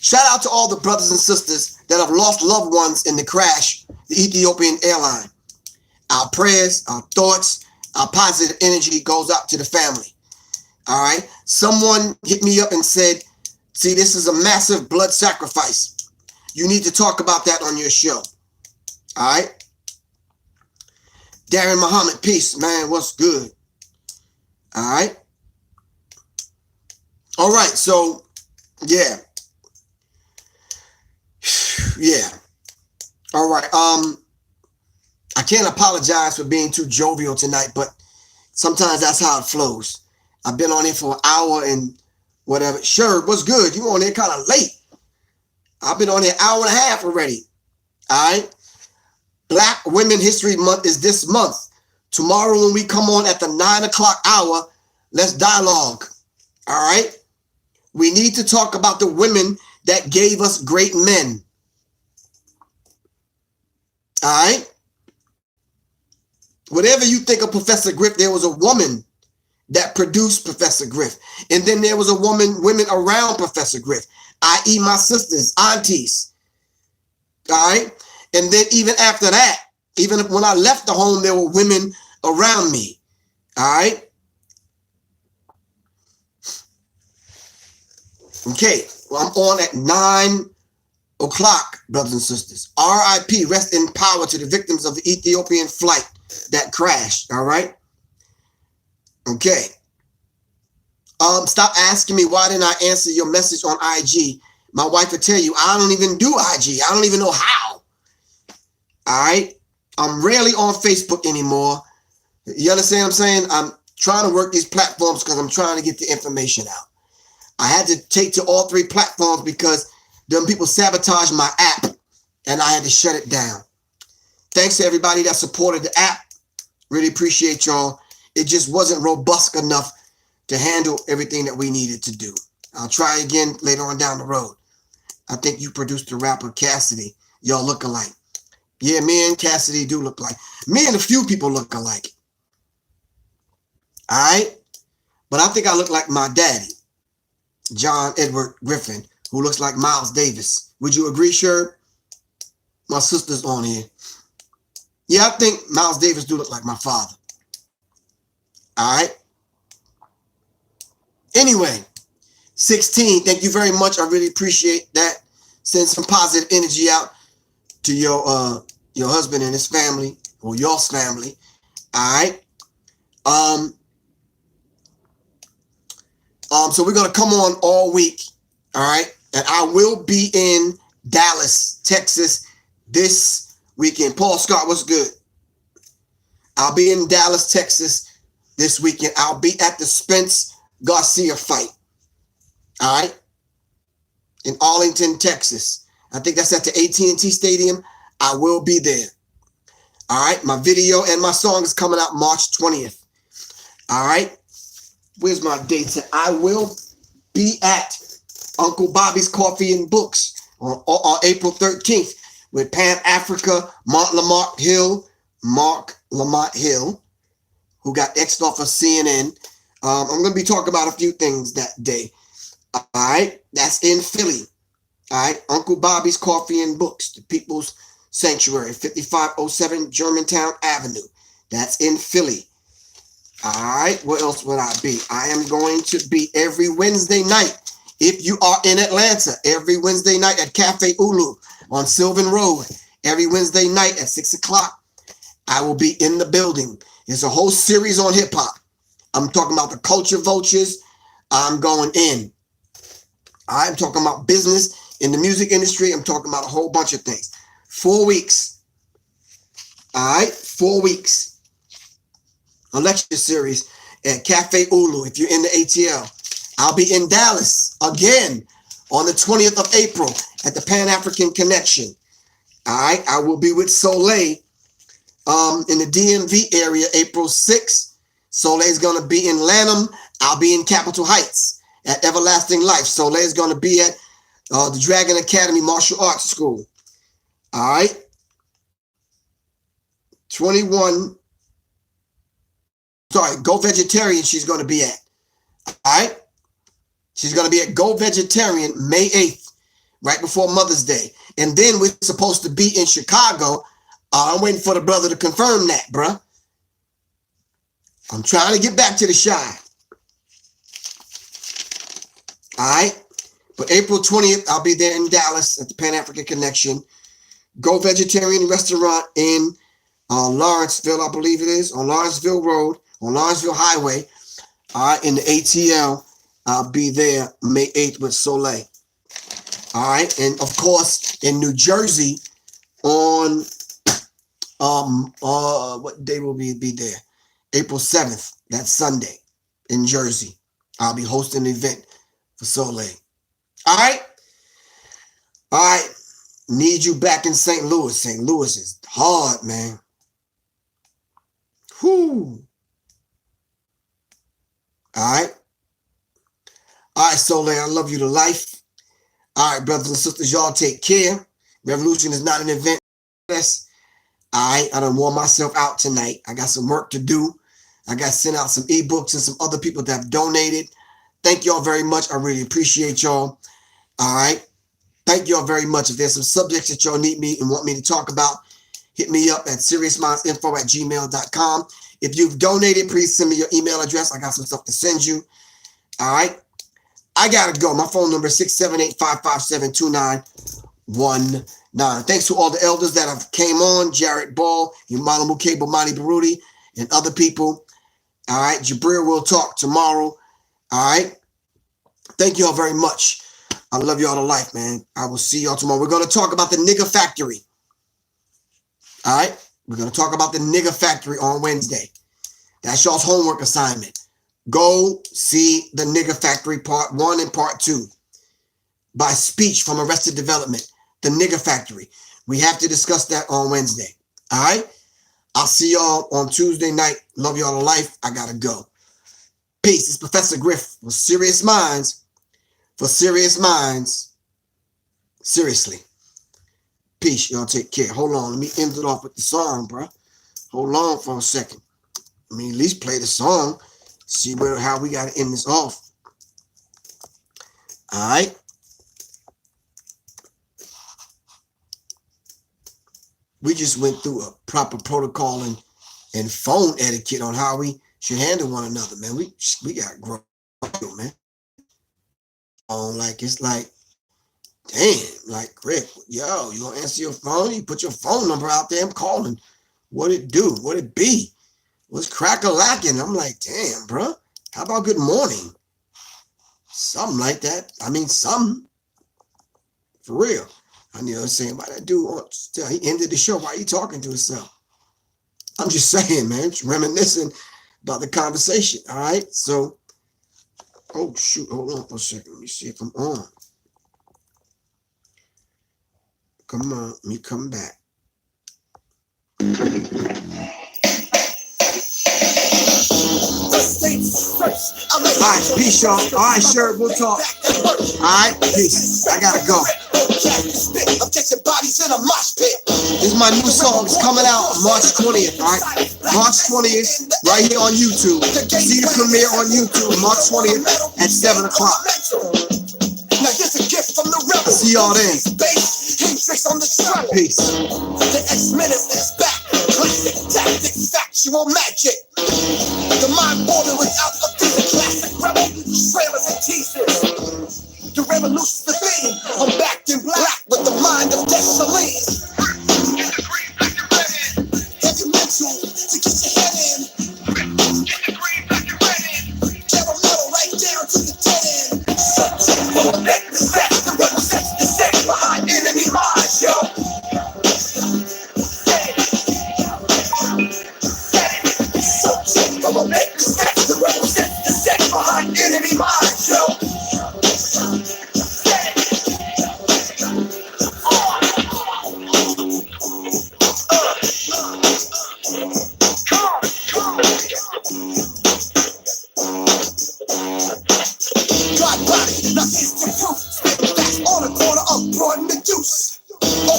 Shout out to all the brothers and sisters that have lost loved ones in the crash, the Ethiopian airline. Our prayers, our thoughts, our positive energy goes out to the family. All right. Someone hit me up and said, see, this is a massive blood sacrifice. You need to talk about that on your show. All right. Darren Muhammad, peace, man. What's good? All right. All right. So, yeah. Yeah. All right. I can't apologize for being too jovial tonight, but sometimes that's how it flows. I've been on here for an hour and whatever. Sure, what's good? You on there kind of late. I've been on here an hour and a half already. All right. Black Women History Month is this month. Tomorrow when we come on at the 9 o'clock hour, let's dialogue. All right. We need to talk about the women that gave us great men. All right. Whatever you think of Professor Griff, there was a woman that produced Professor Griff. And then there was women around Professor Griff, i.e. my sisters, aunties. All right. And then even after that, even when I left the home, there were women around me. All right. Okay. Well, I'm on at 9 o'clock, brothers and sisters. RIP, rest in power to the victims of the Ethiopian flight that crashed. All right. Okay. Stop asking me why didn't I answer your message on IG. My wife will tell you I don't even do IG. I don't even know how. All right. I'm rarely on Facebook anymore. You understand what I'm saying? I'm trying to work these platforms because I'm trying to get the information out. I had to take to all 3 platforms because them people sabotaged my app and I had to shut it down. Thanks to everybody that supported the app. Really appreciate y'all. It just wasn't robust enough to handle everything that we needed to do. I'll try again later on down the road. I think you produced the rapper Cassidy. Y'all look alike. Yeah, me and Cassidy do look alike. Me and a few people look alike. All right? But I think I look like my daddy, John Edward Griffin, who looks like Miles Davis. Would you agree, Sher? My sister's on here. Yeah, I think Miles Davis do look like my father. All right. Anyway, 16. Thank you very much. I really appreciate that. Send some positive energy out to your husband and his family, or y'all's family. All right. So we're gonna come on all week. All right, and I will be in Dallas, Texas this weekend. Paul Scott, what's good? I'll be in Dallas, Texas this weekend. I'll be at the Spence Garcia fight. All right. In Arlington, Texas. I think that's at the AT&T Stadium. I will be there. All right. My video and my song is coming out March 20th. All right. Where's my dates? I will be at Uncle Bobby's Coffee and Books on April 13th with Pan Africa, Mark Lamont Hill, who got X'd off of CNN. I'm going to be talking about a few things that day. All right. That's in Philly. All right. Uncle Bobby's Coffee and Books, the People's Sanctuary, 5507 Germantown Avenue. That's in Philly. All right. Where else would I be? I am going to be every Wednesday night. If you are in Atlanta, every Wednesday night at Cafe Ulu on Sylvan Road, every Wednesday night at 6 o'clock, I will be in the building. It's a whole series on hip hop. I'm talking about the culture vultures. I'm going in. I'm talking about business in the music industry. I'm talking about a whole bunch of things. 4 weeks. All right. 4 weeks. a lecture series at Cafe Ulu. If you're in the ATL, I'll be in Dallas again on the 20th of April at the Pan-African Connection. All right, I will be with Soleil in the DMV area April 6th. Soleil's going to be in Lanham. I'll be in Capitol Heights at Everlasting Life. Soleil's going to be at the Dragon Academy Martial Arts School. All right. 21. Sorry, Go Vegetarian she's going to be at. All right. She's going to be at Go Vegetarian May 8th, right before Mother's Day. And then we're supposed to be in Chicago. I'm waiting for the brother to confirm that, bruh. I'm trying to get back to the Shy. All right. But April 20th, I'll be there in Dallas at the Pan-African Connection. Go Vegetarian Restaurant in Lawrenceville, I believe it is, on Lawrenceville Road, on Lawrenceville Highway, in the ATL. I'll be there May 8th with Soleil. All right. And of course, in New Jersey on, what day will we be there? April 7th, that's Sunday in Jersey. I'll be hosting an event for Soleil. All right. All right. Need you back in St. Louis. St. Louis is hard, man. Whew. All right. All right, Soleil, I love you to life. All right, brothers and sisters, y'all take care. Revolution is not an event. All right, I done wore myself out tonight. I got some work to do. I got to send out some ebooks and some other people that have donated. Thank y'all very much. I really appreciate y'all. All right. Thank y'all very much. If there's some subjects that y'all need me and want me to talk about, hit me up at seriousmindsinfo@gmail.com. If you've donated, please send me your email address. I got some stuff to send you. All right. I got to go. My phone number is 678-557-2919. Thanks to all the elders that have came on. Jared Ball, Imanu Mukebo, Mani Baruti, and other people. All right. Jabril will talk tomorrow. All right. Thank you all very much. I love you all to life, man. I will see y'all tomorrow. We're going to talk about the nigger factory. All right. We're going to talk about the nigger factory on Wednesday. That's y'all's homework assignment. Go see the nigger factory part 1 and part 2 by speech from Arrested Development. The nigger factory. We have to discuss that on Wednesday. All right. I'll see y'all on Tuesday night. Love y'all to life. I got to go. Peace. It's Professor Griff with Sirius Mindz. For Sirius Mindz. Seriously. Peace. Y'all take care. Hold on. Let me end it off with the song, bro. Hold on for a second. Let me at least play the song. See how we got to end this off. All right. We just went through a proper protocol and phone etiquette on how we should handle one another, man. We got grown, man. Like, it's like, damn, like, Griff, yo, you gonna answer your phone? You put your phone number out there. I'm calling. What it do? What it be? What's crack-a-lacking? I'm like, damn, bro. How about good morning? Something like that. I mean, something. For real. I knew I was saying about that dude. He ended the show. Why are you talking to himself? I'm just saying, man. Just reminiscing about the conversation. All right. So, oh, shoot. Hold on for a second. Let me see if I'm on. Come on. Let me come back. All right, peace, y'all. All right, sure, we'll talk. All right, peace. I gotta go. This is my new song. It's coming out March 20th. All right, March 20th, right here on YouTube. See the premiere on YouTube, March 20th at 7 o'clock. I'll see y'all then. Peace. The X-Menace is back. Classic tactics, factual magic. The mind border without a decent classic rebel. Trailers and teasers. The revolution's the theme. I'm back in black with the mind of Dessalines. Heavy mental to get your head in. Get a metal right down to the dead end. Subject for the neck, the sex, the rebel sets the sex behind enemy lines, yo.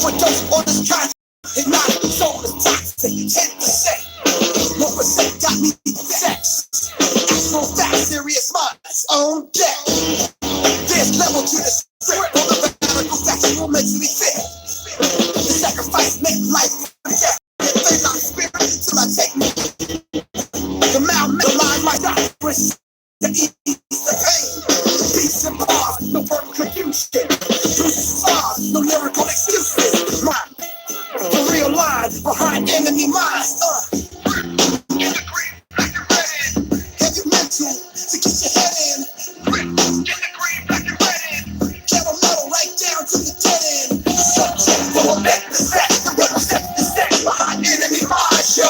overdose on this content. Hypnotic soul is toxic. 10%. 1% got me sex. Actual fact, Sirius Mindz on deck. There's level to the script. All the radical factual makes me fit. The sacrifice make life forget. They my spirit till I take me. The mouth line my doctrine to ease the pain. Peace and bars, no verbal confusion. Bars, no lyrical excuses. Rhyme, the real lines behind enemy minds. In the green, black and red. Heavy mental to get your head in. Get the green, black and red. Kettle metal right down to the dead end. Subject will make the set. The rebel sets the set behind enemy minds, yo.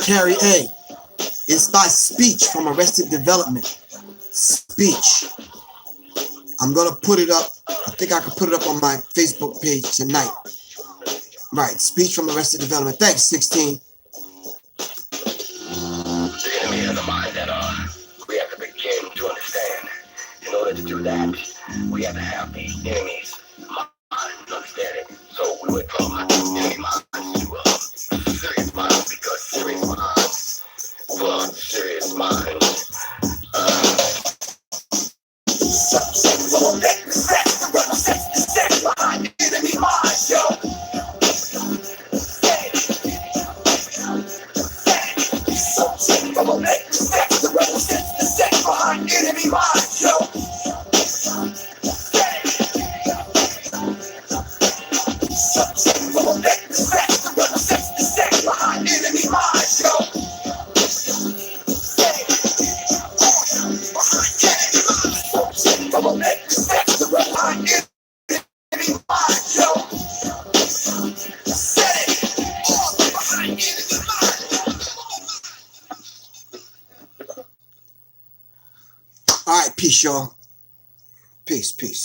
Carrie A. It's thy speech from Arrested Development. Speech. I'm gonna put it up. I think I can put it up on my Facebook page tonight. Right, speech from Arrested Development. Thanks, 16. The enemy has a mind that we have to begin to understand. In order to do that, we have to have the enemy's mind to understand it. So we went from enemy minds to serious minds, because serious minds for serious minds. Behind enemy minds, yo. Behind enemy minds, yo. Behind enemy minds, yo. All right, peace, y'all. Peace, peace.